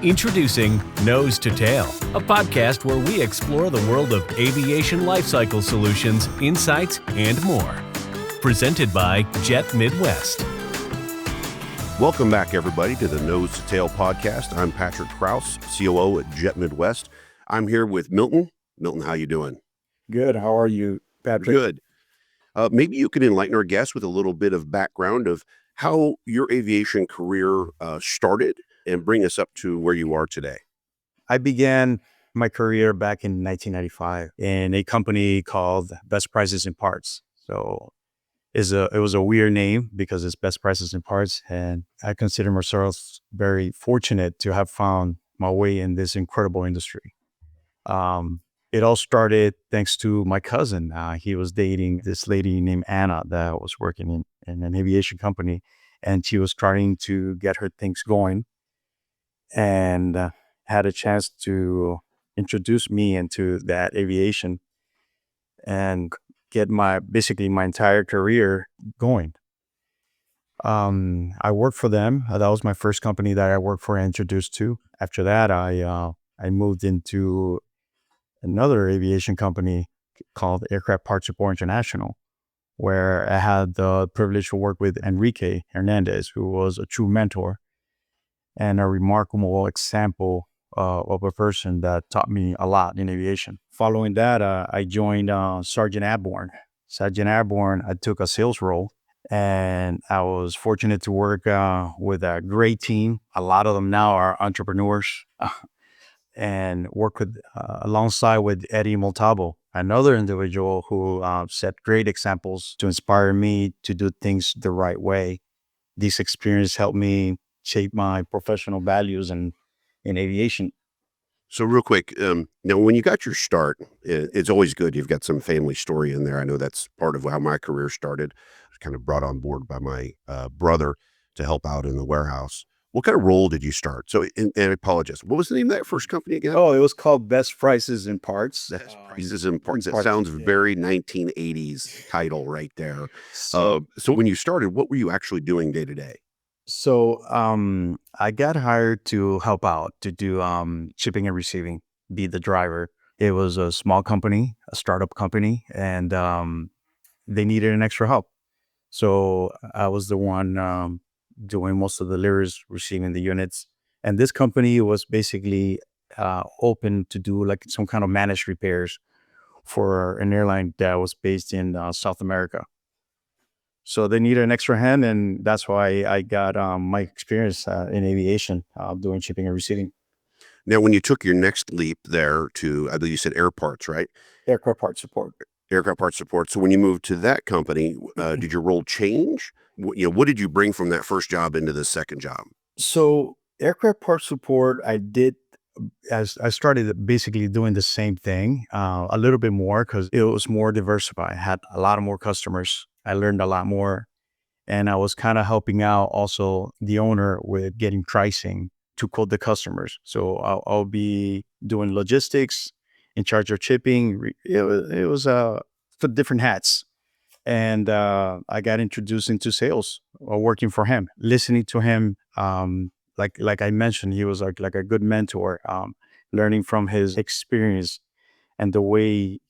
Introducing Nose to Tail, a podcast where we explore the world of aviation lifecycle solutions, insights, and more. Presented by Jet Midwest. Welcome back, everybody, to the Nose to Tail podcast. I'm Patrick Kraus, COO at Jet Midwest. I'm here with Milton. Milton, how you doing? Good. How are you, Patrick? Good. Maybe you could enlighten our guests with a little bit of background of how your aviation career started and bring us up to where you are today. I began my career back in 1995 in a company called Best Prices in Parts. So it was a weird name because it's Best Prices in Parts. And I consider myself very fortunate to have found my way in this incredible industry. It all started thanks to my cousin. He was dating this lady named Anna that was working in an aviation company, and she was trying to get her things going, and had a chance to introduce me into that aviation and get basically my entire career going. I worked for them. That was my first company that I worked for and introduced to. After that, I moved into another aviation company called Aircraft Parts Support International, where I had the privilege to work with Enrique Hernandez, who was a true mentor and a remarkable example of a person that taught me a lot in aviation. Following that, I joined Sergeant Airborne. Sergeant Airborne, I took a sales role, and I was fortunate to work with a great team. A lot of them now are entrepreneurs, and work alongside with Eddie Montalvo, another individual who set great examples to inspire me to do things the right way. This experience helped me shape my professional values in aviation. So real quick, now when you got your start, it's always good. You've got some family story in there. I know that's part of how my career started. I was kind of brought on board by my brother to help out in the warehouse. What kind of role did you start? So, and I apologize, what was the name of that first company again? Oh, it was called Best Prices in Parts. Best Prices in Parts. That sounds very 1980s title right there. So when you started, what were you actually doing day to day? So I got hired to help out, to do shipping and receiving, be the driver. It was a small company, a startup company, and they needed an extra help. So I was the one doing most of the deliveries, receiving the units. And this company was basically open to do like some kind of managed repairs for an airline that was based in South America. So they needed an extra hand, and that's why I got my experience in aviation, doing shipping and receiving. Now, when you took your next leap there to, I believe you said air parts, right? Aircraft Parts Support. Aircraft Parts Support. So when you moved to that company, did your role change? What did you bring from that first job into the second job? So Aircraft Parts Support, I did, as I started basically doing the same thing, a little bit more because it was more diversified. I had a lot of more customers. I learned a lot more, and I was kind of helping out also the owner with getting pricing to quote the customers. So I'll be doing logistics, in charge of shipping. It was for different hats. And I got introduced into sales, working for him, listening to him. Like I mentioned, he was like a good mentor, learning from his experience and the way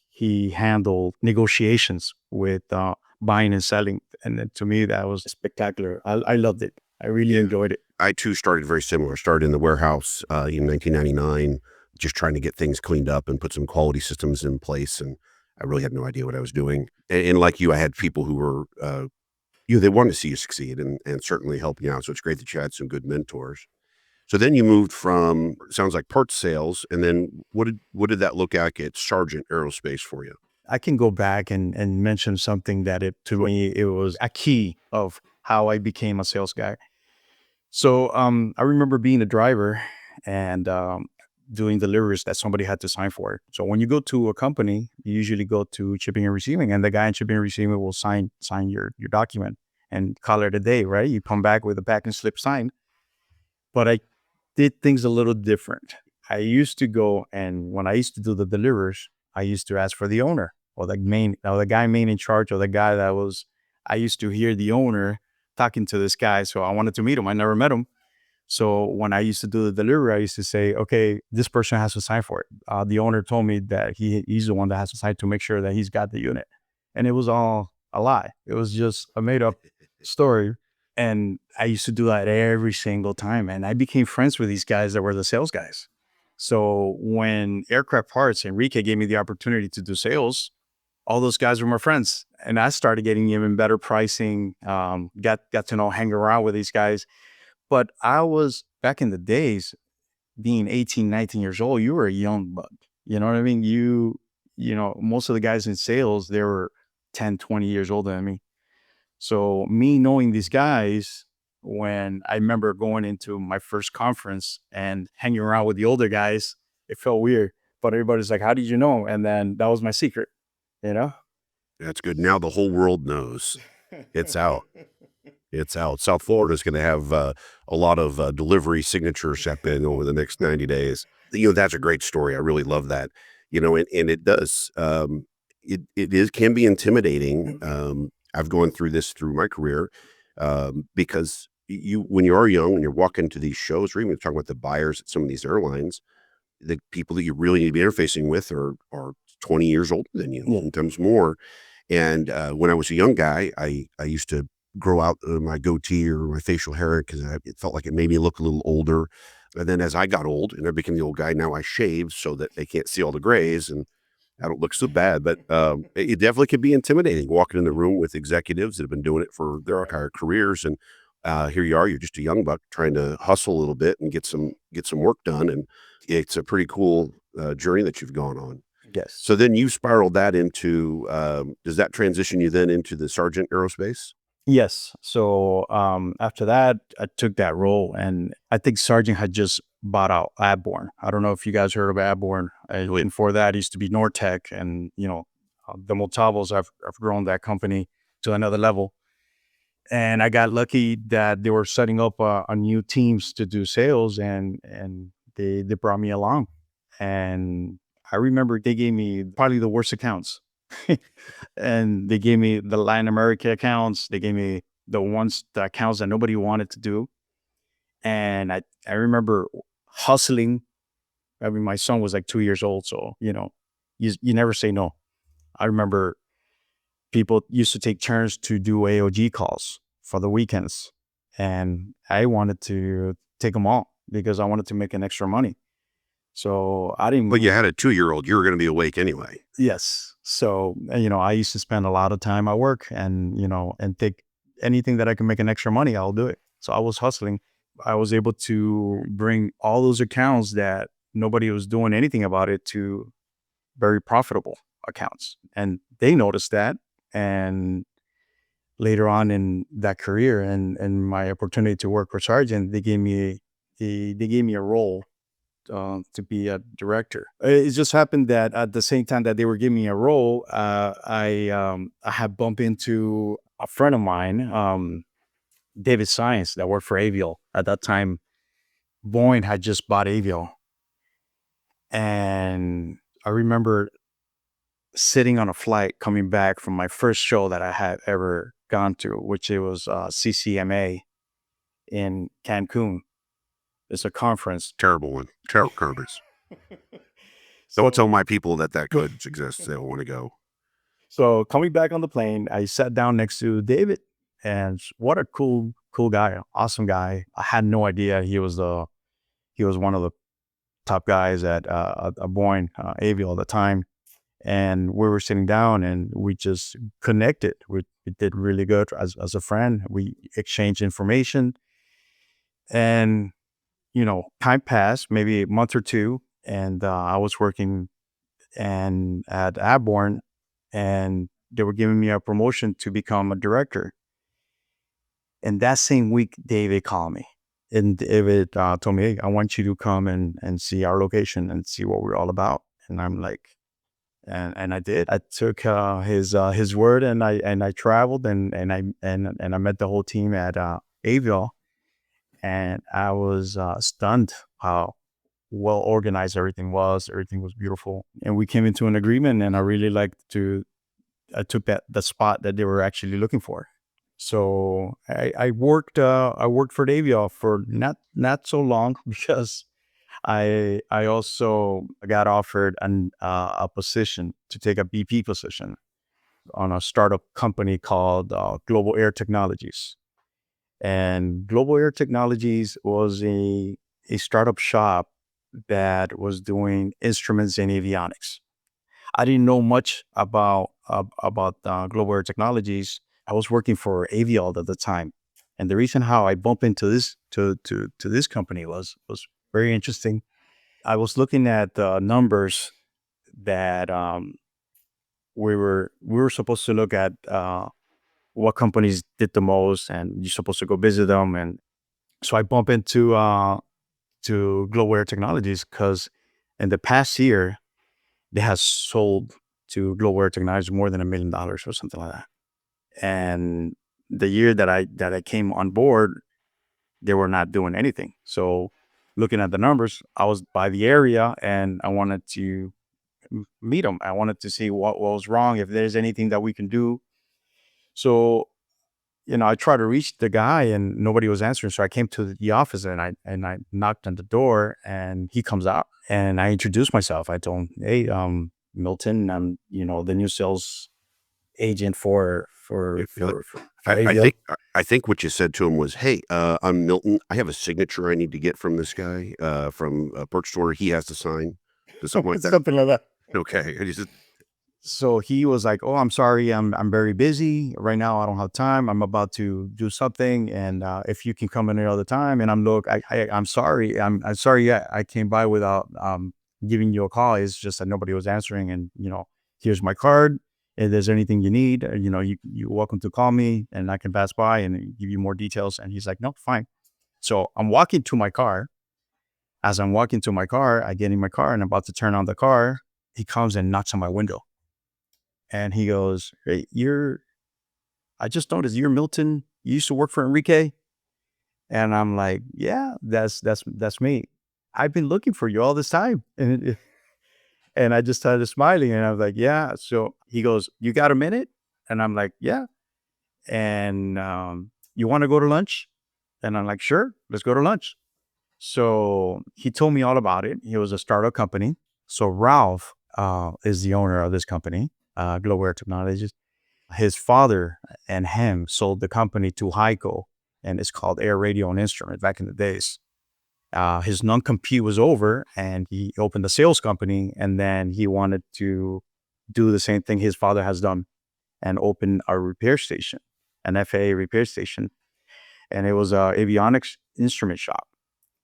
he handled negotiations with buying and selling. And to me, that was spectacular. I loved it. I really enjoyed it. I too started very similar. I started in the warehouse in 1999, just trying to get things cleaned up and put some quality systems in place. And I really had no idea what I was doing. And like you, I had people who were, they wanted to see you succeed and certainly help you out. So it's great that you had some good mentors. So then you moved from, sounds like parts sales. And then what did that look like at Sargent Aerospace for you? I can go back and mention something that to me, it was a key of how I became a sales guy. So I remember being a driver and doing deliveries that somebody had to sign for. So when you go to a company, you usually go to shipping and receiving, and the guy in shipping and receiving will sign your document and call it a day, right? You come back with a packing slip signed. But I did things a little different. I used to go, and when I used to do the deliveries, I used to ask for the owner or the guy main in charge, or the guy that was, I used to hear the owner talking to this guy. So I wanted to meet him. I never met him. So when I used to do the delivery, I used to say, okay, this person has to sign for it. The owner told me that he's the one that has to sign to make sure that he's got the unit. And it was all a lie. It was just a made up story. And I used to do that every single time. And I became friends with these guys that were the sales guys. So when Aircraft Parts, Enrique gave me the opportunity to do sales, all those guys were my friends. And I started getting even better pricing, got to hang around with these guys. But I was, back in the days, being 18, 19 years old, you were a young buck. You know what I mean? Most of the guys in sales, they were 10, 20 years older than me. So me knowing these guys, when I remember going into my first conference and hanging around with the older guys, it felt weird. But everybody's like, how did you know? And then that was my secret, you know? That's good. Now the whole world knows. It's out. It's out. South Florida is going to have a lot of delivery signatures happen over the next 90 days. That's a great story. I really love that. And it does. Can be intimidating. I've gone through this through my career because when you are young and you're walking to these shows, or even talking about the buyers at some of these airlines, the people that you really need to be interfacing with are 20 years older than you, sometimes more. And when I was a young guy, I used to grow out my goatee or my facial hair because it felt like it made me look a little older. And then as I got old and I became the old guy, now I shave so that they can't see all the grays and I don't look so bad. But it definitely can be intimidating walking in the room with executives that have been doing it for their entire careers. And here you are, you're just a young buck trying to hustle a little bit and get some work done. And it's a pretty cool journey that you've gone on. Yes. So then you spiraled that into, does that transition you then into the Sergeant Aerospace? Yes. So after that, I took that role, and I think Sergeant had just bought out Adborn. I don't know if you guys heard of Adborn. And before that, it used to be Nortec, and the Montalvos. I've grown that company to another level, and I got lucky that they were setting up a new teams to do sales, and they brought me along, and I remember they gave me probably the worst accounts. And they gave me the Latin America accounts. They gave me the accounts that nobody wanted to do. And I remember hustling. I mean, my son was like 2 years old. So, you never say no. I remember people used to take turns to do AOG calls for the weekends. And I wanted to take them all because I wanted to make an extra money. So I didn't. But you had a 2-year-old. You were going to be awake anyway. Yes. So, I used to spend a lot of time at work and take anything that I can make an extra money, I'll do it. So I was hustling. I was able to bring all those accounts that nobody was doing anything about it to very profitable accounts. And they noticed that. And later on in that career and my opportunity to work for Sergeant, they gave me a role to be a director. It just happened that at the same time that they were giving me a role, I had bumped into a friend of mine, David Science, that worked for Avial. At that time, Boeing had just bought Avial. And I remember sitting on a flight coming back from my first show that I had ever gone to, which it was CCMA in Cancun. It's a conference. Terrible one. Terrible conference. So Don't tell my people that could exist. They don't want to go. So coming back on the plane, I sat down next to David, and what a cool guy, awesome guy. I had no idea he was one of the top guys at Boeing, Avial at the time. And we were sitting down and we just connected. We did really good as a friend. We exchanged information, and time passed, maybe a month or two, and I was working at Adborn, and they were giving me a promotion to become a director. And that same week, David called me, and David told me, "Hey, I want you to come and see our location and see what we're all about." And I'm like, and I did. I took his word, and I traveled, and I met the whole team at Avial. And I was stunned how well organized everything was. Everything was beautiful. And we came into an agreement, and I really I took the spot that they were actually looking for. So I worked for Avial for not so long because I also got offered a position to take a BP position on a startup company called Global Air Technologies. And Global Air Technologies was a startup shop that was doing instruments and avionics. I didn't know much about Global Air Technologies. I was working for Avial at the time, and the reason how I bumped into this company was very interesting. I was looking at the numbers that we were supposed to look at what companies did the most, and you're supposed to go visit them. And so I bump into to Global Air Technologies because in the past year they have sold to Global Air Technologies more than $1 million or something like that. And the year that I came on board, they were not doing anything. So looking at the numbers, I was by the area and I wanted to meet them. I wanted to see what was wrong, if there's anything that we can do. So, I tried to reach the guy and nobody was answering. So I came to the office and I knocked on the door and he comes out and I introduced myself. I told him, hey, Milton, I'm, the new sales agent for I Avial. think what you said to him was, "Hey, I'm Milton. I have a signature I need to get from this guy from a purchase order. He has to sign to something like that." Something like that. Okay, and he said, So he was like, "Oh, I'm sorry, I'm very busy right now. I don't have time. I'm about to do something, and if you can come in another time." And I'm sorry, I'm sorry. Yeah, I came by without giving you a call. It's just that nobody was answering, and here's my card. If there's anything you need, you're welcome to call me, and I can pass by and give you more details. And he's like, "No, fine." So I'm walking to my car. As I'm walking to my car, I get in my car and I'm about to turn on the car. He comes and knocks on my window. And he goes, "Hey, I just noticed you're Milton. You used to work for Enrique." And I'm like, "Yeah, that's me. I've been looking for you all this time." And I just started smiling and I was like, "Yeah." So he goes, "You got a minute?" And I'm like, "Yeah." And "You want to go to lunch?" And I'm like, "Sure, let's go to lunch." So he told me all about it. He was a startup company. So Ralph is the owner of this company, Global Air Technologies. His father and him sold the company to Heiko, and it's called Air Radio and Instrument back in the days. His non-compete was over, and he opened a sales company, and then he wanted to do the same thing his father has done and open a repair station, an FAA repair station, and it was a avionics instrument shop.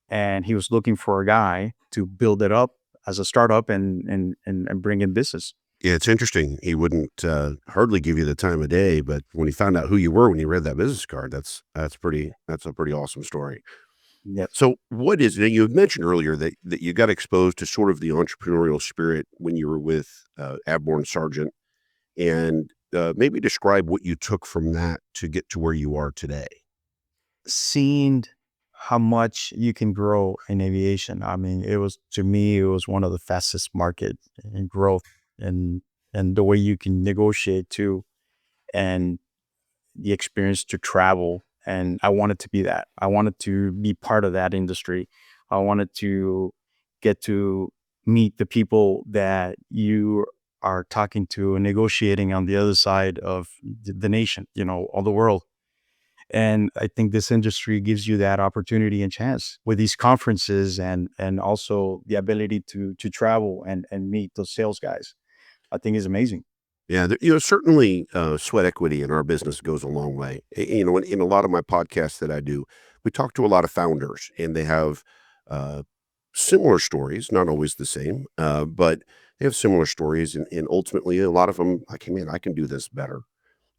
And he was looking for a guy to build it up as a startup and bring in business. "Yeah, it's interesting. He wouldn't hardly give you the time of day, but when he found out who you were when he read that business card, that's a pretty awesome story." Yep. So, what is it? You had mentioned earlier that you got exposed to sort of the entrepreneurial spirit when you were with Airborne Sergeant, and maybe describe what you took from that to get to where you are today. Seeing how much you can grow in aviation. I mean, to me, it was one of the fastest market in growth and the way you can negotiate too, and the experience to travel. And I wanted to be that. I wanted to be part of that industry. I wanted to get to meet the people that you are talking to and negotiating on the other side of the nation, all the world. And I think this industry gives you that opportunity and chance with these conferences and also the ability to travel and meet those sales guys. I think is amazing. Yeah, certainly sweat equity in our business goes a long way. In a lot of my podcasts that I do, we talk to a lot of founders, and they have uh, similar stories, not always the same, but they have similar stories, and ultimately, a lot of them, like, "Hey, man, I can do this better.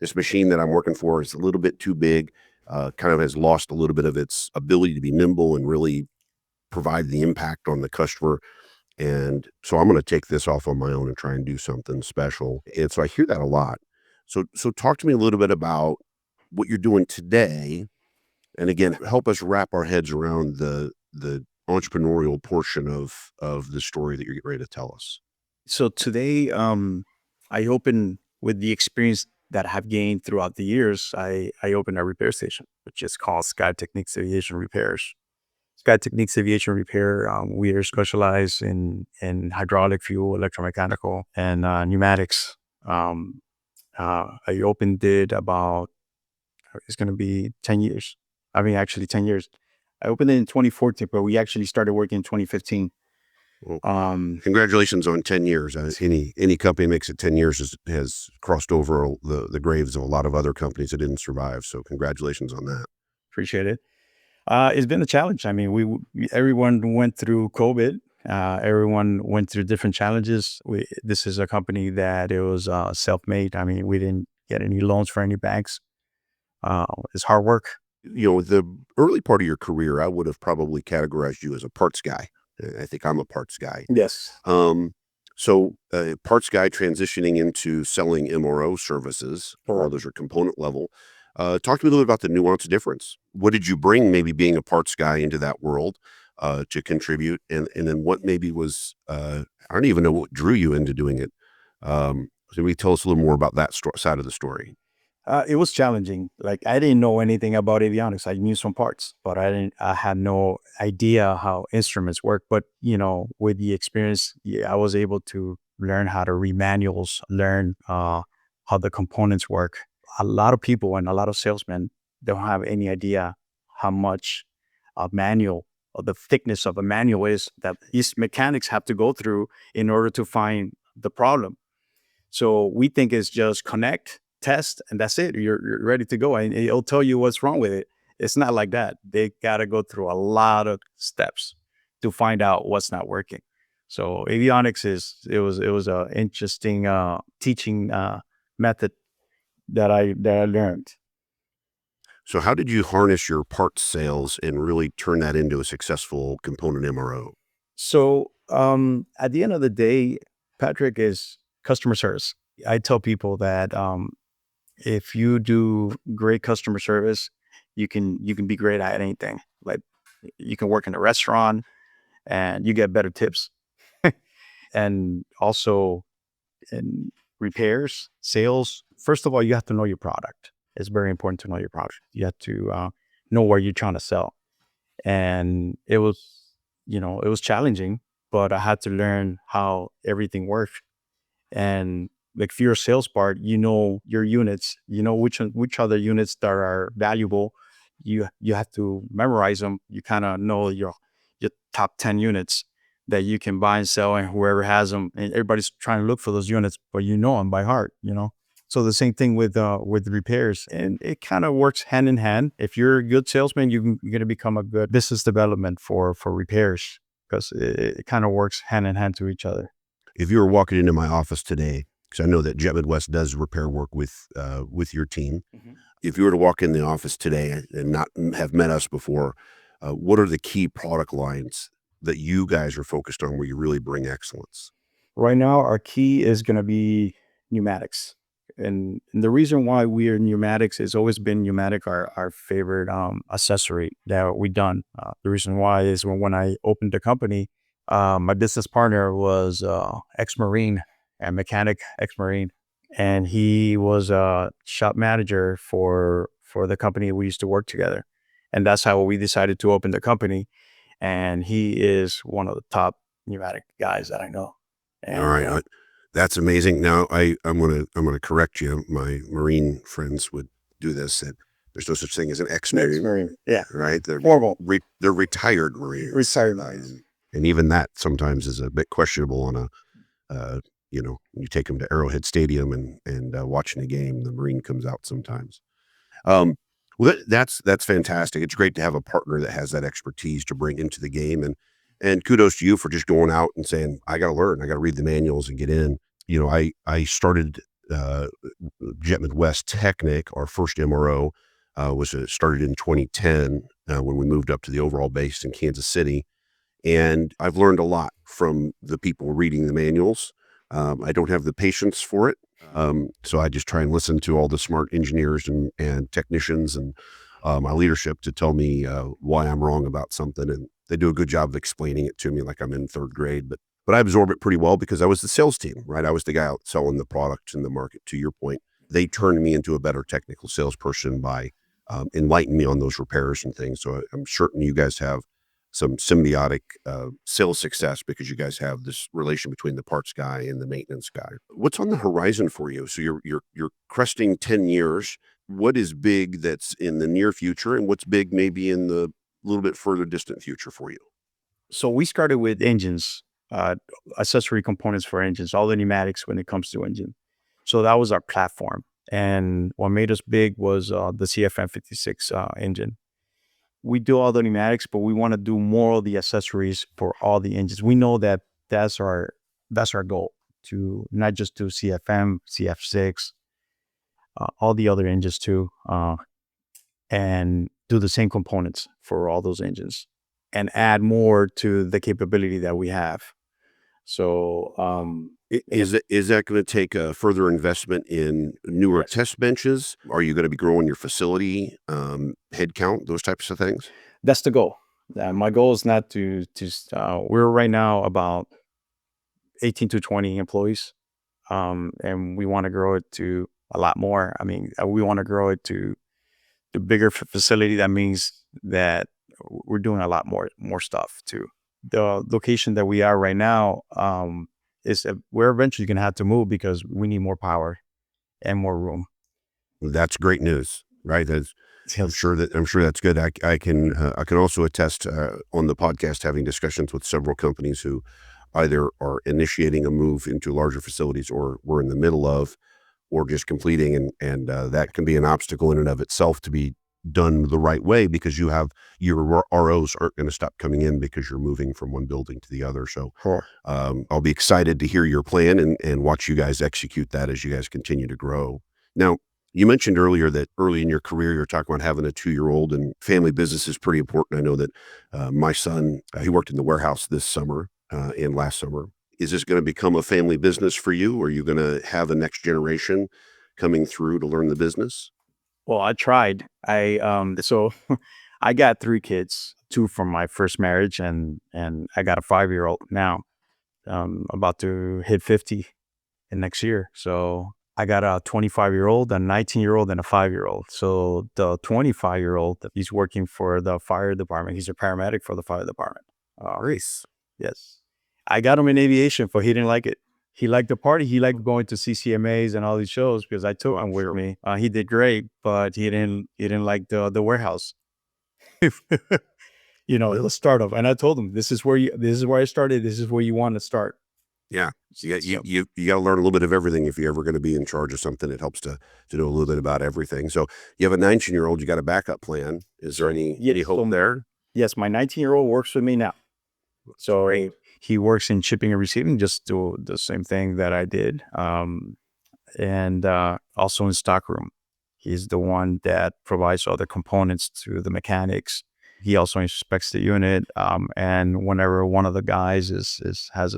This machine that I'm working for is a little bit too big, kind of has lost a little bit of its ability to be nimble and really provide the impact on the customer. And so I'm going to take this off on my own and try and do something special." And so I hear that a lot. So talk to me a little bit about what you're doing today. And again, help us wrap our heads around the entrepreneurial portion of the story that you're getting ready to tell us. So today, I open with the experience that I have gained throughout the years, I opened a repair station, which is called Sky Techniques Aviation Repairs. Sky Techniques Aviation Repair, we are specialized in hydraulic, fuel, electromechanical, and pneumatics. I opened it about, it's going to be 10 years. I mean, actually 10 years. I opened it in 2014, but we actually started working in 2015. Well, congratulations on 10 years. Any company makes it 10 years has crossed over the graves of a lot of other companies that didn't survive. So congratulations on that. Appreciate it. It's been a challenge. I mean, everyone went through COVID. Everyone went through different challenges. This is a company that it was self-made. I mean, we didn't get any loans for any banks. It's hard work. The early part of your career, I would have probably categorized you as a parts guy. I think I'm a parts guy. Yes. So parts guy transitioning into selling MRO services, all those are component level. Talk to me a little bit about the nuance difference. What did you bring maybe being a parts guy into that world to contribute? And then what maybe was, I don't even know what drew you into doing it. So maybe tell us a little more about that side of the story. It was challenging. Like, I didn't know anything about avionics. I knew some parts, but I had no idea how instruments work. But, with the experience, I was able to learn how to read manuals, learn how the components work. A lot of people and a lot of salesmen don't have any idea how much a manual or the thickness of a manual is that these mechanics have to go through in order to find the problem. So we think it's just connect, test, and that's it. You're ready to go, and it'll tell you what's wrong with it. It's not like that. They got to go through a lot of steps to find out what's not working. So avionics it was an interesting teaching method that I learned. So how did you harness your parts sales and really turn that into a successful component MRO? So at the end of the day, Patrick, is customer service. I tell people that if you do great customer service, you can be great at anything. Like, you can work in a restaurant and you get better tips. And also in repairs, sales, first of all, you have to know your product. It's very important to know your product. You have to know what you're trying to sell. And it was challenging, but I had to learn how everything worked. And like, for your sales part, your units, which other units that are valuable. You have to memorize them. You kind of know your top 10 units that you can buy and sell, and whoever has them, and everybody's trying to look for those units, but them by heart. So the same thing with repairs, and it kind of works hand in hand. If you're a good salesman, you're going to become a good business development for repairs, because it kind of works hand in hand to each other. If you were walking into my office today, because I know that Jet Midwest does repair work with your team. Mm-hmm. If you were to walk in the office today and not have met us before, what are the key product lines that you guys are focused on where you really bring excellence? Right now, our key is going to be pneumatics. And the reason why we are pneumatics has always been pneumatic, our favorite accessory that we've done. The reason why is when I opened the company, my business partner was ex-Marine and mechanic, ex-Marine, and he was a shop manager for the company we used to work together. And that's how we decided to open the company. And he is one of the top pneumatic guys that I know. And, all right. That's amazing. Now I'm gonna correct you. My Marine friends would do this. That there's no such thing as an ex-Marine. Yeah. Right. They're horrible. They're retired Marines. Retired Marines. And even that sometimes is a bit questionable on you take them to Arrowhead Stadium and watching a game, the Marine comes out sometimes. Well, that's fantastic. It's great to have a partner that has that expertise to bring into the game, and kudos to you for just going out and saying, I got to learn, I got to read the manuals and get in. I started Jet Midwest Technic, our first MRO, was started in 2010 when we moved up to the overall base in Kansas City. And I've learned a lot from the people reading the manuals. I don't have the patience for it. So I just try and listen to all the smart engineers and technicians and my leadership to tell me why I'm wrong about something. And they do a good job of explaining it to me like I'm in third grade. But I absorb it pretty well because I was the sales team, right? I was the guy out selling the products in the market, to your point. they turned me into a better technical salesperson by enlightening me on those repairs and things. So I'm certain you guys have some symbiotic sales success because you guys have this relation between the parts guy and the maintenance guy. What's on the horizon for you? So you're cresting 10 years. What is big that's in the near future, and what's big maybe in the little bit further distant future for you? So we started with engines, accessory components for engines, all the pneumatics when it comes to engine. So that was our platform. And what made us big was the CFM 56 engine. We do all the pneumatics, but we want to do more of the accessories for all the engines. We know that that's our goal, to not just do CFM, CF6, all the other engines too, and do the same components for all those engines and add more to the capability that we have. So Is that going to take a further investment in newer yes, test benches? Are you going to be growing your facility, headcount, those types of things? that's the goal. My goal is not we're right now about 18 to 20 employees. And we want to grow it to a lot more. I mean, we want to grow it to the bigger facility. That means that we're doing a lot more stuff too. The location that we are right now is we're eventually going to have to move because we need more power and more room. That's great news, right? I'm Yes. sure that's good. I can also attest on the podcast having discussions with several companies who either are initiating a move into larger facilities or we're in the middle of, or just completing, and that can be an obstacle in and of itself to be done the right way because your ROs aren't going to stop coming in because you're moving from one building to the other. So Sure. I'll be excited to hear your plan and watch you guys execute that as you guys continue to grow. Now, you mentioned earlier that early in your career, you're talking about having a 2-year-old, and family business is pretty important. I know that my son, he worked in the warehouse this summer and last summer. Is this going to become a family business for you? Or are you going to have a next generation coming through to learn the business? Well, I tried. So I got 3 kids, 2 from my first marriage, and I got a 5-year-old now. About to hit 50 in next year. So I got a 25-year-old, a 19-year-old, and a 5-year-old. So the 25-year-old, he's working for the fire department. He's a paramedic for the fire department. Nice. Yes. I got him in aviation, but he didn't like it. He liked the party. He liked going to CCMAs and all these shows because I took him with me. He did great, but he didn't like the warehouse. The startup. And I told him, this is where I started. This is where you want to start. Yeah. So So you got to learn a little bit of everything if you're ever going to be in charge of something. It helps to know a little bit about everything. So you have a 19-year-old, you got a backup plan. Is there any hope there? yes, my 19-year-old works with me now. So Great. he works in shipping and receiving, just do the same thing that I did. And also in stockroom. He's the one that provides all the components to the mechanics. He also inspects the unit. And whenever one of the guys has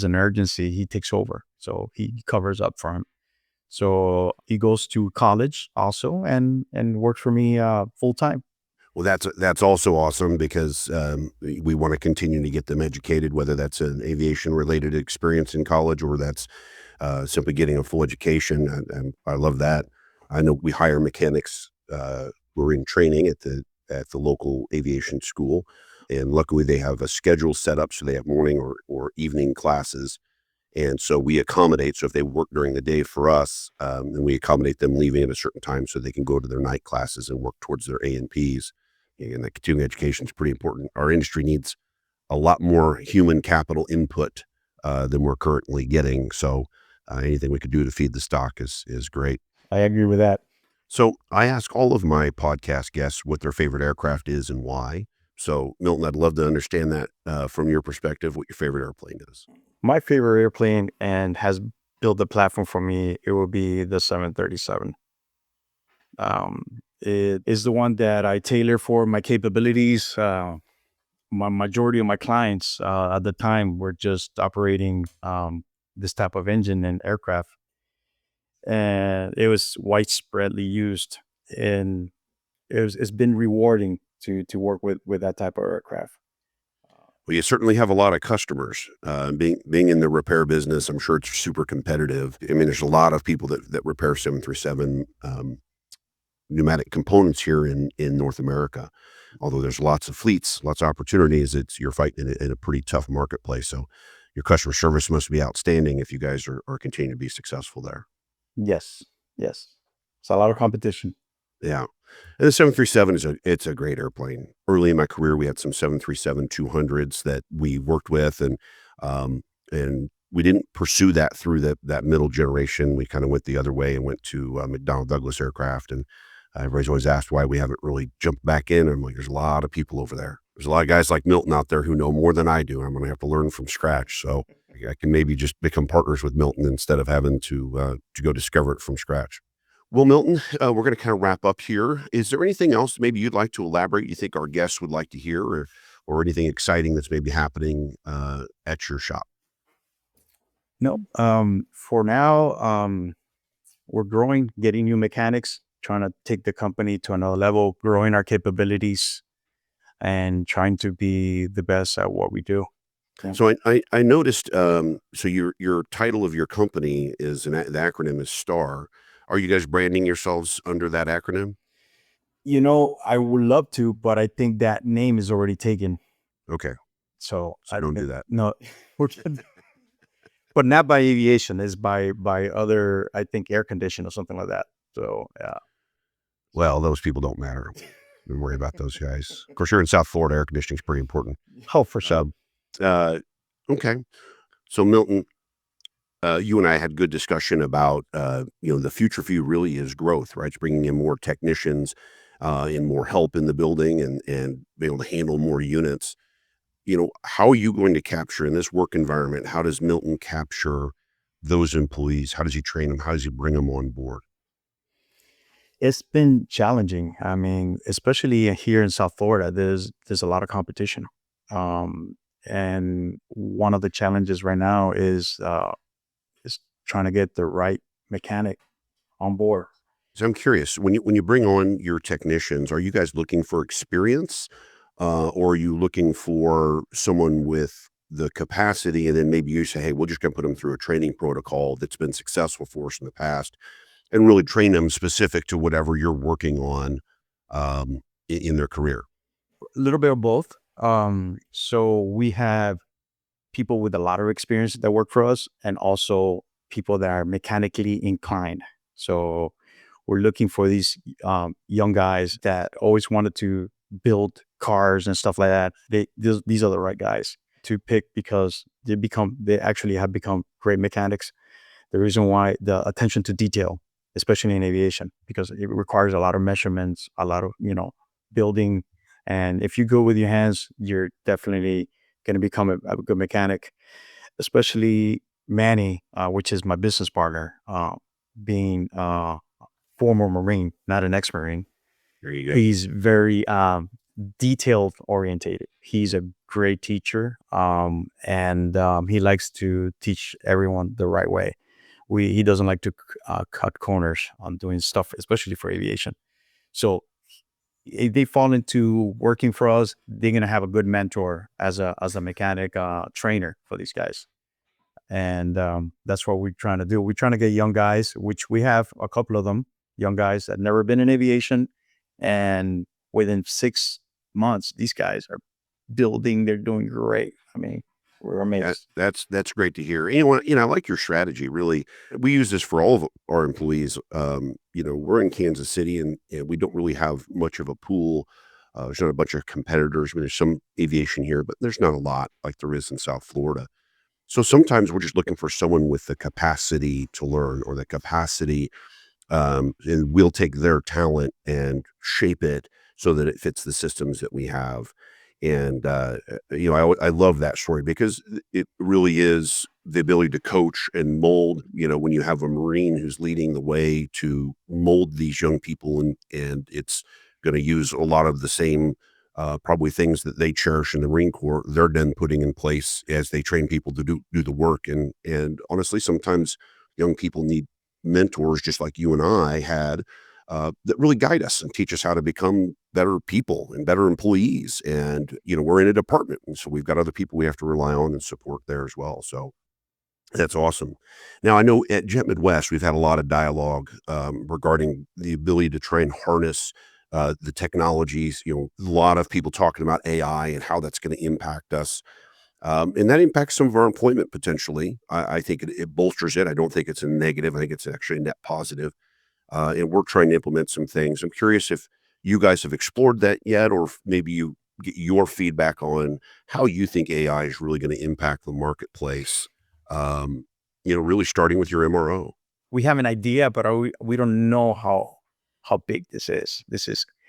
an urgency, he takes over. So he covers up for him. So he goes to college also and works for me full time. Well, that's also awesome because we want to continue to get them educated, whether that's an aviation related experience in college or that's simply getting a full education. And I love that. I know we hire mechanics who are in training at the local aviation school, and luckily they have a schedule set up so they have morning or evening classes. And so we accommodate. So if they work during the day for us, then we accommodate them leaving at a certain time so they can go to their night classes and work towards their A&Ps. And the continuing education is pretty important. Our industry needs a lot more human capital input than we're currently getting. So anything we could do to feed the stock is great. I agree with that. So I ask all of my podcast guests what their favorite aircraft is and why. So Milton, I'd love to understand that from your perspective, what your favorite airplane is. My favorite airplane and has built the platform for me, it will be the 737. It is the one that I tailor for my capabilities. My majority of my clients at the time were just operating this type of engine and aircraft, and it was widespreadly used. And it's been rewarding to work with that type of aircraft. Well, you certainly have a lot of customers. Being in the repair business, I'm sure it's super competitive. I mean, there's a lot of people that repair 737 pneumatic components here in North America. Although there's lots of fleets, lots of opportunities, you're fighting in a pretty tough marketplace. So your customer service must be outstanding if you guys are continuing to be successful there. Yes, yes. It's a lot of competition. Yeah. And the 737 it's a great airplane. Early in my career, we had some 737-200s that we worked with, and we didn't pursue that through that middle generation. We kind of went the other way and went to McDonnell Douglas aircraft, and everybody's always asked why we haven't really jumped back in. I'm like, there's a lot of people over there. There's a lot of guys like Milton out there who know more than I do. I'm going to have to learn from scratch. So I can maybe just become partners with Milton instead of having to go discover it from scratch. Well, Milton, we're going to kind of wrap up here. Is there anything else maybe you'd like to elaborate you think our guests would like to hear, or anything exciting that's maybe happening at your shop? No, for now, we're growing, getting new mechanics, trying to take the company to another level, growing our capabilities, and trying to be the best at what we do. Yeah. So I noticed, so your title of your company is, the acronym is STAR. Are you guys branding yourselves under that acronym? I would love to, but I think that name is already taken. Okay. So I don't do that. No, but not by aviation. It's by other, I think, air condition or something like that. So yeah. Well, those people don't matter. Don't worry about those guys. Of course, you're in South Florida. Air conditioning is pretty important. Oh, for sure. Okay. So Milton, you and I had good discussion about, the future for you really is growth, right? It's bringing in more technicians, and more help in the building, and be able to handle more units. How are you going to capture in this work environment? How does Milton capture those employees? How does he train them? How does he bring them on board? It's been challenging. I mean, especially here in South Florida, there's a lot of competition. And one of the challenges right now is trying to get the right mechanic on board. So I'm curious, when you bring on your technicians, are you guys looking for experience, or are you looking for someone with the capacity, and then maybe you say, hey, we're just going to put them through a training protocol that's been successful for us in the past, and really train them specific to whatever you're working on in their career? A little bit of both. So we have people with a lot of experience that work for us, and also people that are mechanically inclined. So we're looking for these young guys that always wanted to build cars and stuff like that. These are the right guys to pick, because they actually have become great mechanics. The reason why, the attention to detail, especially in aviation, because it requires a lot of measurements, a lot of building. And if you go with your hands, you're definitely going to become a good mechanic. Especially Manny, which is my business partner, being former Marine, not an ex-Marine. There you go. He's very detailed orientated. He's a great teacher, and he likes to teach everyone the right way. He doesn't like to cut corners on doing stuff, especially for aviation. So if they fall into working for us, they're gonna have a good mentor as a mechanic trainer for these guys. And that's what we're trying to do. We're trying to get young guys, which we have a couple of them, young guys that never been in aviation, and within 6 months, these guys are building. They're doing great. I mean, we're amazed. That's great to hear. I like your strategy. Really, we use this for all of our employees. We're in Kansas City, and we don't really have much of a pool. There's not a bunch of competitors. I mean, there's some aviation here, but there's not a lot like there is in South Florida. So sometimes we're just looking for someone with the capacity to learn, or the capacity, and we'll take their talent and shape it so that it fits the systems that we have. And, I love that story, because it really is the ability to coach and mold. When you have a Marine who's leading the way to mold these young people, and it's going to use a lot of the same probably things that they cherish in the Marine Corps, they're then putting in place as they train people to do the work. And honestly, sometimes young people need mentors, just like you and I had, that really guide us and teach us how to become better people and better employees. And, we're in a department. And so we've got other people we have to rely on and support there as well. So that's awesome. Now, I know at Jet Midwest, we've had a lot of dialogue regarding the ability to try and harness the technologies, a lot of people talking about AI and how that's going to impact us. And that impacts some of our employment potentially. I think it bolsters it. I don't think it's a negative. I think it's actually a net positive. And we're trying to implement some things. I'm curious if you guys have explored that yet, or if maybe you get your feedback on how you think AI is really going to impact the marketplace. Really starting with your MRO. We have an idea, but we don't know how big this is.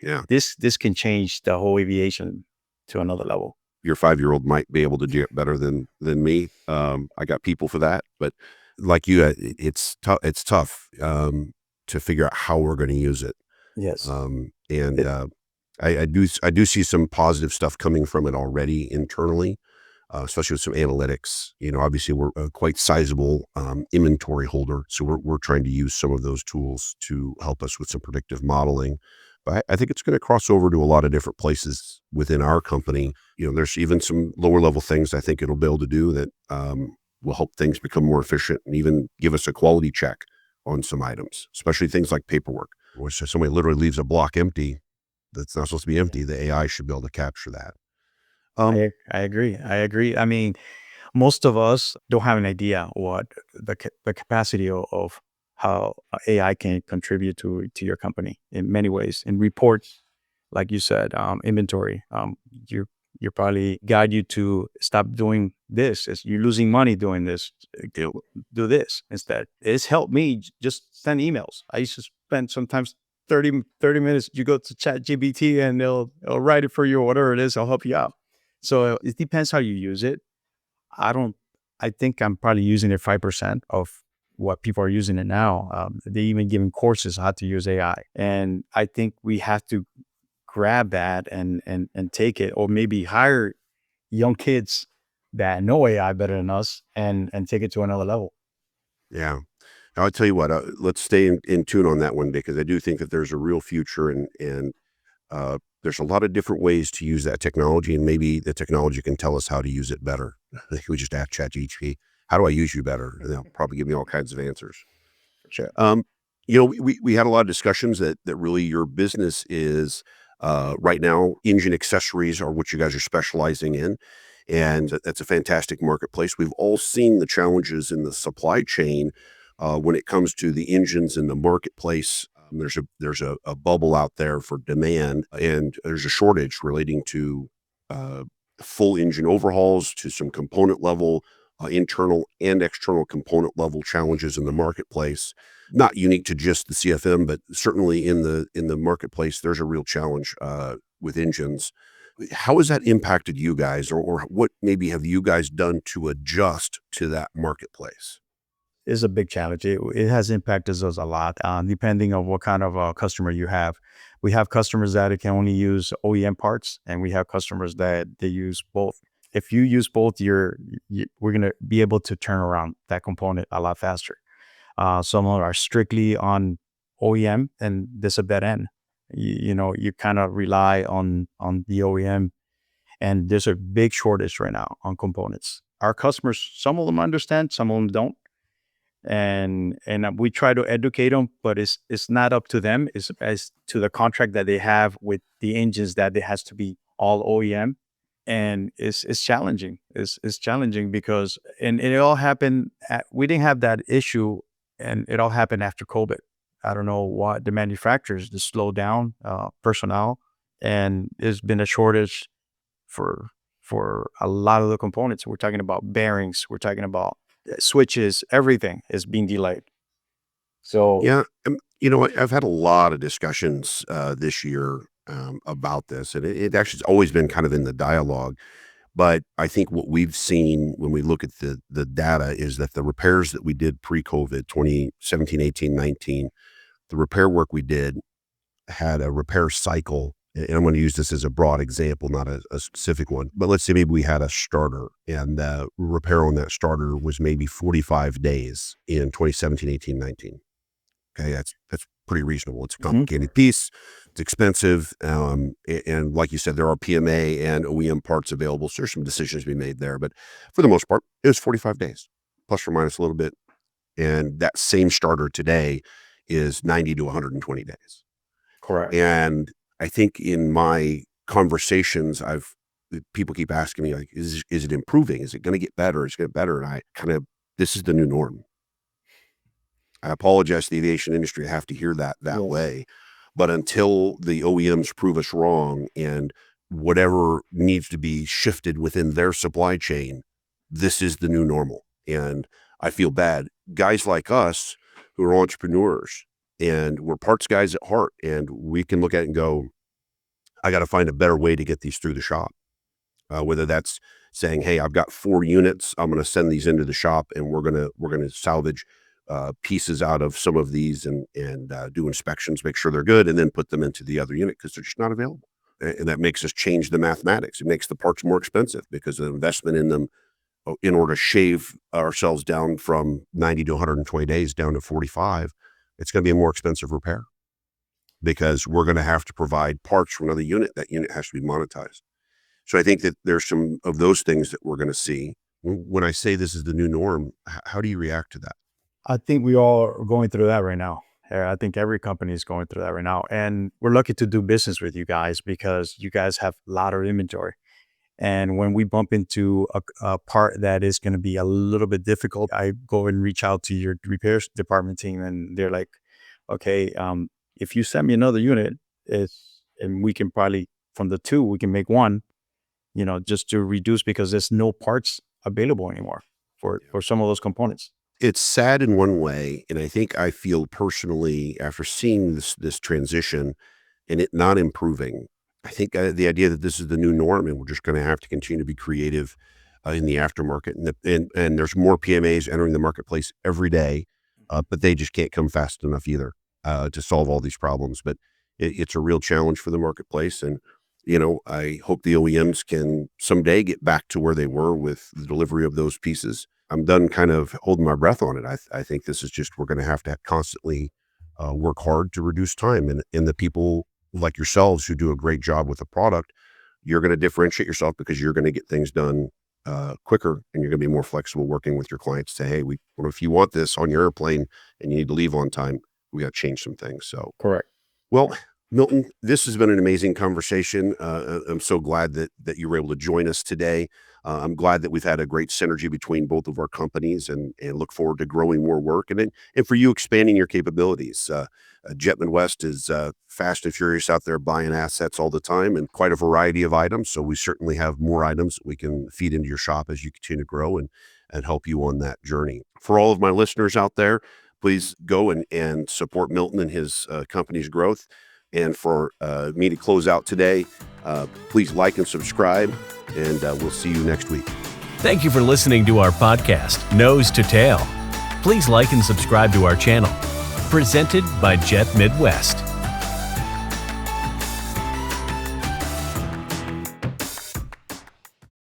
Yeah. This can change the whole aviation to another level. Your 5-year-old might be able to do it better than me. I got people for that, but like you, it's tough. It's tough to figure out how we're going to use it. Yes. I do see some positive stuff coming from it already internally, especially with some analytics. Obviously we're a quite sizable inventory holder, so we're trying to use some of those tools to help us with some predictive modeling. But I think it's going to cross over to a lot of different places within our company. There's even some lower level things I think it'll be able to do that will help things become more efficient and even give us a quality check on some items, especially things like paperwork. Which if somebody literally leaves a block empty, that's not supposed to be empty, the AI should be able to capture that. I agree. I mean, most of us don't have an idea what the capacity of how AI can contribute to your company in many ways. In reports, like you said, inventory, you probably guide you to stop doing this. As you're losing money doing this, do this instead. It's helped me just send emails. I used to spend sometimes 30 minutes. You go to ChatGPT and they'll write it for you or whatever it is. I'll help you out. So it depends how you use it. I think I'm probably using it 5% of what people are using it now. They even giving courses how to use AI. And I think we have to grab that and take it, or maybe hire young kids that know AI better than us and take it to another level. Yeah. I'll tell you what, let's stay in tune on that one, because I do think that there's a real future and there's a lot of different ways to use that technology, and maybe the technology can tell us how to use it better. I think we just ask ChatGPT, how do I use you better? And they'll probably give me all kinds of answers. Sure. We had a lot of discussions that really your business is right now, engine accessories are what you guys are specializing in. And that's a fantastic marketplace. We've all seen the challenges in the supply chain when it comes to the engines in the marketplace. There's a bubble out there for demand, and there's a shortage relating to full engine overhauls, to some component level, internal and external component level challenges in the marketplace. Not unique to just the CFM, but certainly in the marketplace, there's a real challenge with engines. How has that impacted you guys, or what maybe have you guys done to adjust to that marketplace? Is a big challenge. It has impacted us a lot, depending on what kind of customer you have. We have customers that can only use OEM parts, and we have customers that they use both. If you use both, we're going to be able to turn around that component a lot faster. Some are strictly on OEM, and this a dead end. You kind of rely on the OEM, and there's a big shortage right now on components. Our customers, some of them understand, some of them don't. And we try to educate them, but it's not up to them. It's as to the contract that they have with the engines, that it has to be all OEM, and it's challenging. It's challenging because and it all happened. We didn't have that issue, and it all happened after COVID. I don't know what the manufacturers just slowed down personnel, and there's been a shortage for a lot of the components. We're talking about bearings. We're talking about switches. Everything is being delayed. So Yeah, I've had a lot of discussions this year about this, and it actually has always been kind of in the dialogue. But I think what we've seen when we look at the data is that the repairs that we did pre-COVID, 2017, 18, 19, the repair work we did had a repair cycle. And I'm going to use this as a broad example, not a specific one. But let's say maybe we had a starter, and repair on that starter was maybe 45 days in 2017, 18, 19. Okay, that's pretty reasonable. It's a complicated piece. It's expensive. And like you said, there are PMA and OEM parts available. So there's some decisions to be made there. But for the most part, it was 45 days, plus or minus a little bit. And that same starter today is 90 to 120 days. Correct. And I think in my conversations, people keep asking me, like, is it improving? Is it going to get better? Is it going to get better? And this is the new norm. I apologize to the aviation industry. I have to hear that way. But until the OEMs prove us wrong and whatever needs to be shifted within their supply chain, this is the new normal. And I feel bad. Guys like us who are entrepreneurs and we're parts guys at heart, and we can look at it and go, I got to find a better way to get these through the shop. Whether that's saying, hey, I've got 4 units, I'm going to send these into the shop and we're going to salvage pieces out of some of these and do inspections, make sure they're good, and then put them into the other unit because they're just not available. And that makes us change the mathematics. It makes the parts more expensive because of the investment in them in order to shave ourselves down from 90 to 120 days down to 45. It's going to be a more expensive repair because we're going to have to provide parts for another unit. That unit has to be monetized. So I think that there's some of those things that we're going to see. When I say this is the new norm, how do you react to that? I think we all are going through that right now. I think every company is going through that right now. And we're lucky to do business with you guys because you guys have a lot of inventory. And when we bump into a part that is going to be a little bit difficult, I go and reach out to your repairs department team and they're like, okay, if you send me another unit, and we can probably, from the 2, we can make 1, just to reduce because there's no parts available anymore for some of those components. It's sad in one way, and I feel personally after seeing this transition and it not improving, I think the idea that this is the new norm and we're just going to have to continue to be creative in the aftermarket, and there's more PMAs entering the marketplace every day, but they just can't come fast enough either to solve all these problems. But it's a real challenge for the marketplace, and I hope the OEMs can someday get back to where they were with the delivery of those pieces. I'm done kind of holding my breath on it. I think this is just, we're going to have to constantly work hard to reduce time. And the people like yourselves who do a great job with the product, you're going to differentiate yourself because you're going to get things done quicker, and you're going to be more flexible working with your clients to say, hey, if you want this on your airplane and you need to leave on time, we got to change some things. So correct. Well, Milton, this has been an amazing conversation. I'm so glad that you were able to join us today. I'm glad that we've had a great synergy between both of our companies, and look forward to growing more work and for you expanding your capabilities. Jet Midwest is fast and furious out there buying assets all the time and quite a variety of items. So we certainly have more items that we can feed into your shop as you continue to grow and help you on that journey. For all of my listeners out there, please go and support Milton and his company's growth. And for me to close out today, please like and subscribe, and we'll see you next week. Thank you for listening to our podcast, Nose to Tail. Please like and subscribe to our channel. Presented by Jet Midwest.